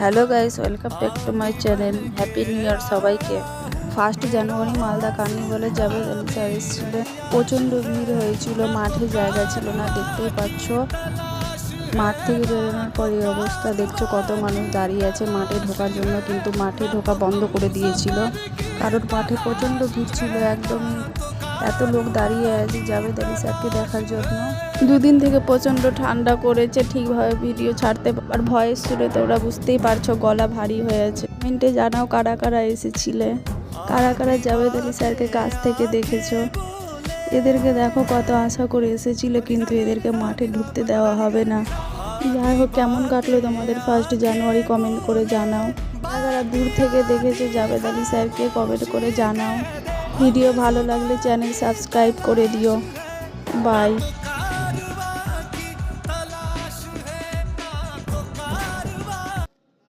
Hello guys, welcome back to my channel. Happy new year সবাইকে। 1 জানুয়ারি মালদা কার্নিভালে জাভেদ আলি sir এসেছিলেন। প্রচণ্ড ভিড় হয়েছিল, মাঠে জায়গা ছিল না। দেখতেই পাচ্ছ মাঠ থেকে বেরোনোর পর এই অবস্থা। দেখছো কত মানুষ দাঁড়িয়ে আছে মাঠে ঢোকার জন্য, কিন্তু মাঠে ঢোকা বন্ধ করে দিয়েছিল, কারণ মাঠে প্রচণ্ড ভিড় ছিল। একদমই এত লোক দাঁড়িয়ে আছে জাভেদ আলি স্যারকে দেখার জন্য। দুদিন থেকে প্রচণ্ড ঠান্ডা করেছে, ঠিকভাবে ভিডিও ছাড়তে আর ভয়েস শুনে তোমরা বুঝতেই পারছো গলা ভারী হয়ে আছে। কমেন্টে জানাও কারা কারা এসেছিলে, কারা কারা জাভেদ আলি স্যারকে কাছ থেকে দেখেছো। এদেরকে দেখো কত আশা করে এসেছিল, কিন্তু এদেরকে মাঠে ঢুকতে দেওয়া হবে না। যাই হোক, কেমন কাটলো তোমাদের 1 জানুয়ারি কমেন্ট করে জানাও। যারা দূর থেকে দেখেছো জাভেদ আলি স্যারকে কমেন্ট করে জানাও। ভিডিও ভালো লাগলে চ্যানেল সাবস্ক্রাইব করে দিও। বাই।